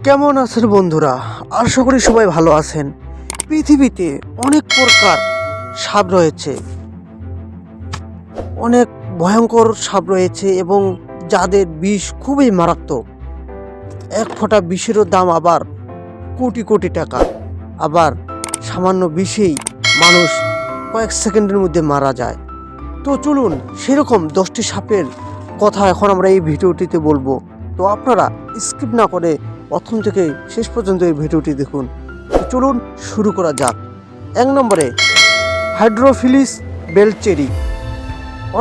কেমন আছেন বন্ধুরা? আশা করি সবাই ভালো আছেন। পৃথিবীতে অনেক প্রকার সাপ রয়েছে, অনেক ভয়ঙ্কর সাপ রয়েছে এবং যাদের বিষ খুবই মারাত্মক। এক ফোঁটা বিষেরও দাম আবার কোটি কোটি টাকা। আবার সামান্য বিষেই মানুষ কয়েক সেকেন্ডের মধ্যে মারা যায়। তো চলুন সেরকম 10টি সাপের কথা এখন আমরা এই ভিডিওটিতে বলবো। তো আপনারা স্কিপ না করে প্রথম থেকে শেষ পর্যন্ত এই ভিডিওটি দেখুন। তো চলুন শুরু করা যাক। 1 নম্বরে হাইড্রোফিলিস বেলচেরি।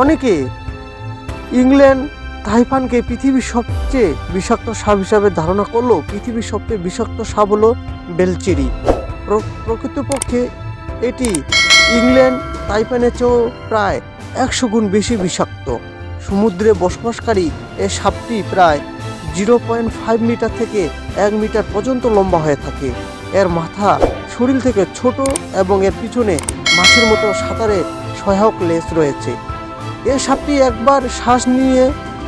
অনেকে ইংল্যান্ড তাইপানকে পৃথিবীর সবচেয়ে বিষাক্ত সাপ হিসাবে ধারণা করলেও পৃথিবীর সবচেয়ে বিষাক্ত সাপ হলো বেলচেরি। প্রকৃতপক্ষে এটি ইংল্যান্ড তাইপানের চেয়েও প্রায় 100 গুণ বেশি বিষাক্ত। সমুদ্রে বসবাসকারী এই সাপটি প্রায় 0.5 মিটার থেকে 1 মিটার পর্যন্ত লম্বা হয়ে থাকে। এর মাথা শরীর থেকে ছোট এবং এর পিছনে মাছের মতো সাঁতারে সহায়ক লেজ রয়েছে। এই সাপটি একবার শ্বাস নিয়ে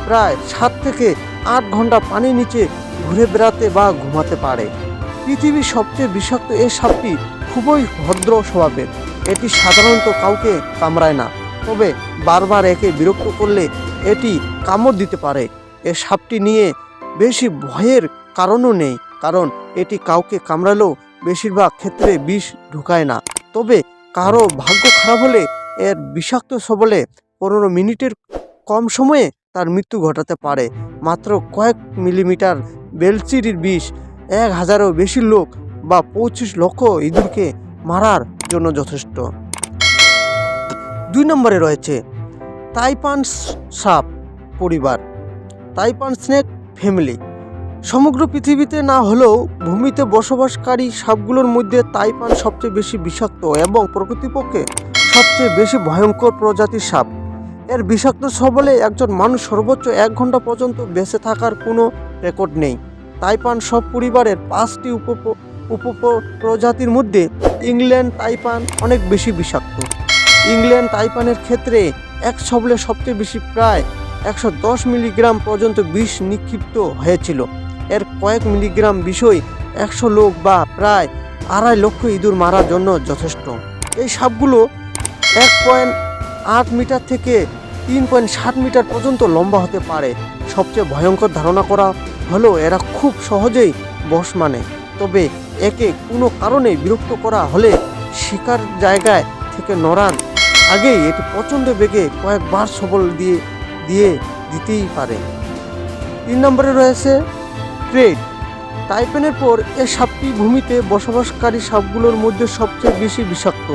প্রায় 7 থেকে 8 ঘন্টা পানির নিচে ঘুরে বেড়াতে বা ঘুমাতে পারে। পৃথিবীর সবচেয়ে বিষাক্ত এই সাপটি খুবই ভদ্র স্বভাবের। এটি সাধারণত কাউকে কামড়ায় না, তবে বারবার একে বিরক্ত করলে এটি কামড় দিতে পারে। এই সাপটি নিয়ে বেশি ভয়ের কারণও নেই, কারণ এটি কাউকে কামড়ালেও বেশিরভাগ ক্ষেত্রে বিষ ঢুকায় না। তবে কারো ভাগ্য খারাপ হলে এর বিষাক্ত ছোবলে 15 মিনিটের কম সময়ে তার মৃত্যু ঘটাতে পারে। মাত্র কয়েক মিলিমিটার বেলচেরির বিষ 1000-এরও বেশি লোক বা 25 লক্ষ ইঁদুরকে মারার জন্য যথেষ্ট। 2 নম্বরে রয়েছে তাইপান সাপ পরিবার, তাইপান স্নেক ফ্যামিলি। সমগ্র পৃথিবীতে না হলেও ভূমিতে বসবাসকারী সাপগুলোর মধ্যে তাইপান সবচেয়ে বেশি বিষাক্ত এবং প্রকৃতপক্ষে সবচেয়ে বেশি ভয়ঙ্কর প্রজাতির সাপ। এর বিষাক্ত ছোবলে একজন মানুষ সর্বোচ্চ 1 ঘন্টা পর্যন্ত বেঁচে থাকার কোনো রেকর্ড নেই। তাইপান সব পরিবারের 5টি উপপ্রজাতির মধ্যে ইংল্যান্ড তাইপান অনেক বেশি বিষাক্ত। ইংল্যান্ড তাইপানের ক্ষেত্রে এক ছোবলে সবচেয়ে বেশি প্রায় 110 মিলিগ্রাম পর্যন্ত বিষ নিক্ষিপ্ত হয়েছিল। এর কয়েক মিলিগ্রাম বিষই 100 লোক বা প্রায় 2.5 লক্ষ ইঁদুর মারার জন্য যথেষ্ট। এই সাপগুলো 1.8 মিটার থেকে 3.7 মিটার পর্যন্ত লম্বা হতে পারে। সবচেয়ে ভয়ঙ্কর ধারণা করা হলো এরা খুব সহজেই বশ মানে, তবে একে কোনো কারণে বিরক্ত করা হলে শিকার জায়গায় থেকে নড়ার আগেই এটি প্রচণ্ড বেগে কয়েকবার সবল দিতেই পারে। 3 নম্বরে রয়েছে ক্রেট। তাইপানের পর এই সাপটি ভূমিতে বসবাসকারী সাপগুলোর মধ্যে সবচেয়ে বেশি বিষাক্ত।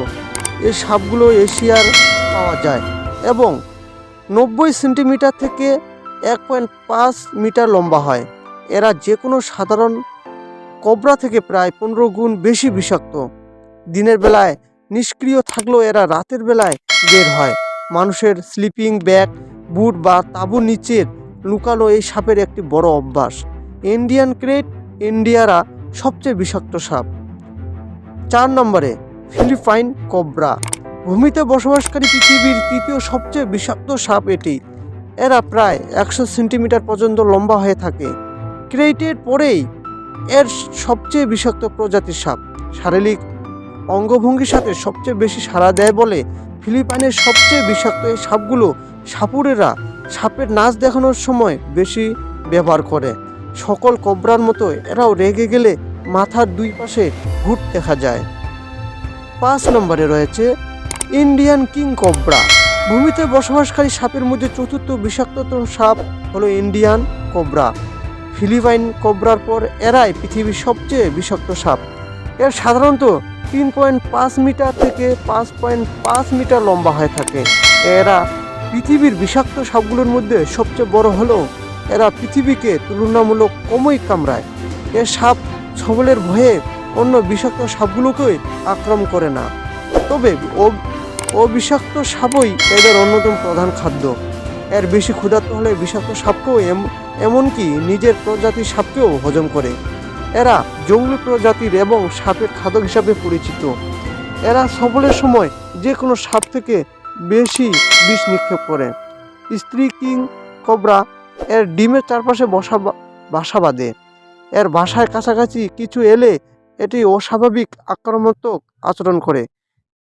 এই সাপগুলো এশিয়ার পাওয়া যায় এবং 90 সেন্টিমিটার থেকে 1.5 মিটার লম্বা হয়। এরা যে কোনো সাধারণ কোবরা থেকে প্রায় 15 গুণ বেশি বিষাক্ত। দিনের বেলায় নিষ্ক্রিয় থাকলেও এরা রাতের বেলায় বের হয়। মানুষের স্লিপিং ব্যাগ, বুট বা তাঁবুর নিচের লুকানো এই সাপের একটি বড় অভ্যাস। ইন্ডিয়ান ক্রেট ইন্ডিয়ারা সবচেয়ে বিষাক্ত সাপ। 4 নম্বরে ফিলিপাইন কোবরা। ভূমিতে বসবাসকারী পৃথিবীর 3য় সবচেয়ে বিষাক্ত সাপ এটি। এরা প্রায় 100 সেন্টিমিটার পর্যন্ত লম্বা হয়ে থাকে। ক্রেটের পরেই এর সবচেয়ে বিষাক্ত প্রজাতির সাপ। শারীরিক অঙ্গভঙ্গির সাথে সবচেয়ে বেশি সাড়া দেয় বলে ফিলিপাইনের সবচেয়ে বিষাক্ত এই সাপগুলো সাপুরেরা সাপের নাচ দেখানোর সময় বেশি ব্যবহার করে। সকল কোবরার মতো এরাও রেগে গেলে মাথার 2 পাশে ভুট দেখা যায়। 5 নম্বরে রয়েছে ইন্ডিয়ান কিং কোবরা। ভূমিতে বসবাসকারী সাপের মধ্যে 4র্থ বিষাক্ততম সাপ হলো ইন্ডিয়ান কোবরা। ফিলিপাইন কোবরার পর এরাই পৃথিবীর সবচেয়ে বিষাক্ত সাপ। এর সাধারণত 3.5 মিটার থেকে 5.5 মিটার লম্বা হয়ে থাকে। এরা পৃথিবীর বিষাক্ত সাপগুলোর মধ্যে সবচেয়ে বড় হলেও এরা পৃথিবীকে তুলনামূলক কমই কামড়ায়। এর সাপ ছোবলের ভয়ে অন্য বিষাক্ত সাপগুলোকে আক্রমণ করে না, তবে অবিষাক্ত সাপই এদের অন্যতম প্রধান খাদ্য। এর বেশি ক্ষুধার্ত হলে বিষাক্ত সাপকেও এমনকি নিজের প্রজাতির সাপকেও হজম করে। এরা জঙ্গলি প্রজাতির এবং সাপের খাদ্য হিসাবে পরিচিত। এরা ছোবলের সময় যে কোনো সাপ থেকে বেশি বিষ নিক্ষেপ করে। স্ত্রী কিং কোবরা এর ডিমের চারপাশে বাসা বাঁধে। এর বাসার কাছাকাছি কিছু এলে এটি অস্বাভাবিক আক্রমণাত্মক আচরণ করে।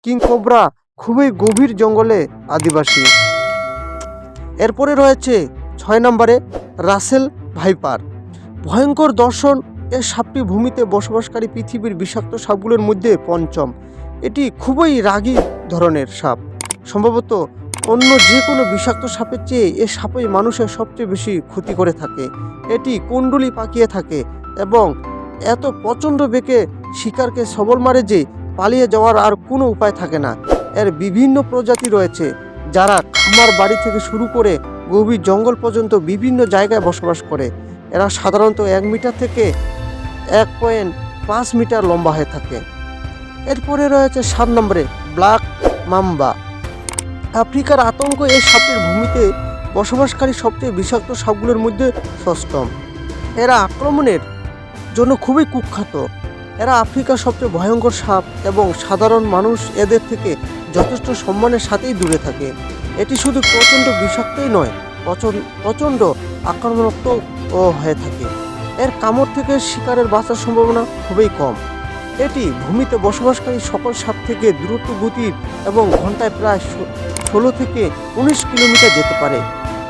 কিং কোবরা খুবই গভীর জঙ্গলে আদিবাসী। এরপরে রয়েছে 6 নম্বরে রাসেল ভাইপার। ভয়ঙ্কর দর্শন, এর সাপটি ভূমিতে বসবাসকারী পৃথিবীর বিষাক্ত সাপগুলোর মধ্যে পঞ্চম। এটি খুবই রাগী ধরনের সাপ। সম্ভবত অন্য যে কোনো বিষাক্ত সাপের চেয়ে এ সাপই মানুষের সবচেয়ে বেশি ক্ষতি করে থাকে। এটি কুণ্ডলি পাকিয়ে থাকে এবং এত প্রচণ্ড বেগে শিকারকে সবল মারে যে পালিয়ে যাওয়ার আর কোনো উপায় থাকে না। এর বিভিন্ন প্রজাতি রয়েছে, যারা খামার বাড়ি থেকে শুরু করে গভীর জঙ্গল পর্যন্ত বিভিন্ন জায়গায় বসবাস করে। এরা সাধারণত 1 মিটার থেকে 1.5 মিটার লম্বা হয়ে থাকে। এরপরে রয়েছে 7 নম্বরে ব্ল্যাক মাম্বা। আফ্রিকার আতঙ্ক এই সাপের ভূমিতে বসবাসকারী সবচেয়ে বিষাক্ত সাপগুলোর মধ্যে ষষ্ঠম। এরা আক্রমণের জন্য খুবই কুখ্যাত। এরা আফ্রিকার সবচেয়ে ভয়ঙ্কর সাপ এবং সাধারণ মানুষ এদের থেকে যথেষ্ট সম্মানের সাথেই দূরে থাকে। এটি শুধু প্রচণ্ড বিষাক্তই নয়, প্রচণ্ড আক্রমণাত্মকও হয়ে থাকে। এর কামড় থেকে শিকারের বাঁচার সম্ভাবনা খুবই কম। এটি ভূমিতে বসবাসকারী সকল সাপ থেকে দ্রুত গতির এবং ঘন্টায় প্রায় 16 থেকে 19 কিলোমিটার যেতে পারে।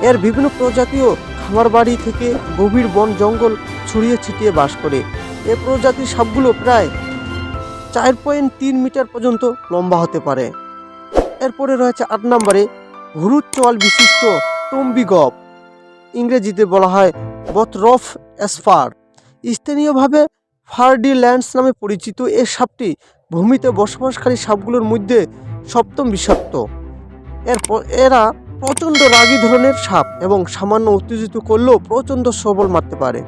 এর বিভিন্ন প্রজাতিও খামার বাড়ি থেকে গভীর বন জঙ্গল ছড়িয়ে ছিটিয়ে বাস করে। এ প্রজাতির সাপগুলো প্রায় 4.3 মিটার পর্যন্ত লম্বা হতে পারে। এরপরে রয়েছে 8 নম্বরে হলুদ চোয়াল বিশিষ্ট টম্বিগপ। ইংরেজিতে বলা হয় বথরফ এসফার। স্থানীয়ভাবে ফার্ডিল্যান্ডস নামে পরিচিত এ সাপটি ভূমিতে বসবাসকারী সাপগুলোর মধ্যে সপ্তম বিষাক্ত। এরা প্রচণ্ড রাগী ধরনের সাপ এবং সামান্য উত্তেজিত করলেও প্রচণ্ড সবল মারতে পারে।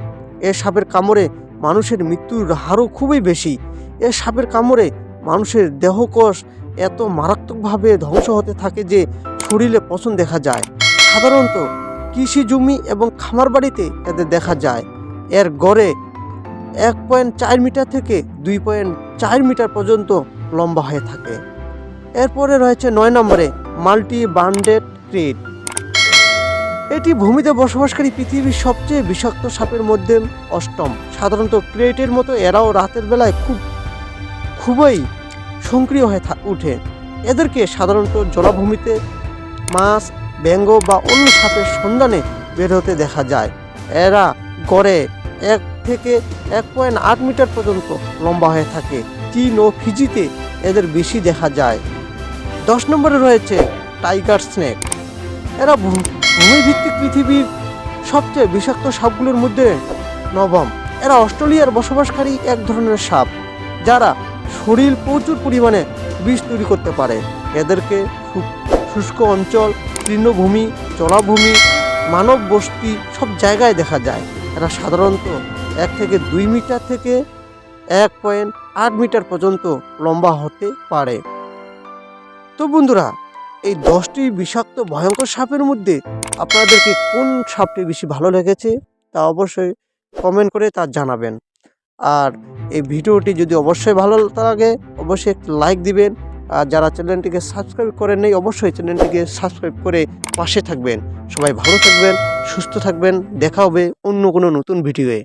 এ সাপের কামড়ে মানুষের মৃত্যুর হারও খুবই বেশি। এ সাপের কামড়ে মানুষের দেহকোষ এত মারাত্মকভাবে ধ্বংস হতে থাকে যে শরীরে পচন দেখা যায়। সাধারণত কৃষি জমি এবং খামার বাড়িতে এদের দেখা যায়। এর গড়ে 1.4 মিটার থেকে 2.4 মিটার পর্যন্ত লম্বা হয়ে থাকে। এরপরে রয়েছে 9 নম্বরে মাল্টি বান্ডেড ক্রেট। এটি ভূমিতে বসবাসকারী পৃথিবীর সবচেয়ে বিষাক্ত সাপের মধ্যে অষ্টম। সাধারণত ক্রেটের মতো এরাও রাতের বেলায় খুবই সক্রিয় হয়ে ওঠে। এদেরকে সাধারণত জলাভূমিতে মাছ, ব্যঙ্গ বা অন্য সাপের সন্ধানে বের হতে দেখা যায়। এরা গড়ে 1 থেকে 1.8 মিটার পর্যন্ত লম্বা হয়ে থাকে। চীন ও ফিজিতে এদের বেশি দেখা যায়। 10 নম্বরে রয়েছে টাইগার স্নেক। এরা ভূমিভিত্তিক পৃথিবীর সবচেয়ে বিষাক্ত সাপগুলোর মধ্যে নবম। এরা অস্ট্রেলিয়ার বসবাসকারী এক ধরনের সাপ, যারা শরীর প্রচুর পরিমাণে বিষ তৈরি করতে পারে। এদেরকে শুষ্ক অঞ্চল, তৃণভূমি, জলাভূমি, মানব বস্তি সব জায়গায় দেখা যায়। এরা সাধারণত 1 থেকে 2 মিটার থেকে 1.8 মিটার পর্যন্ত লম্বা হতে পারে। তো বন্ধুরা, এই 10টি বিষাক্ত ভয়ঙ্কর সাপের মধ্যে আপনাদেরকে কোন সাপটি বেশি ভালো লেগেছে তা অবশ্যই কমেন্ট করে তা জানাবেন। আর এই ভিডিওটি যদি অবশ্যই ভালো লাগে অবশ্যই একটি লাইক দিবেন। আর যারা চ্যানেলটিকে সাবস্ক্রাইব করেন নাই অবশ্যই চ্যানেলটিকে সাবস্ক্রাইব করে পাশে থাকবেন। সবাই ভালো থাকবেন, সুস্থ থাকবেন। দেখা হবে অন্য কোনো নতুন ভিডিওয়ে।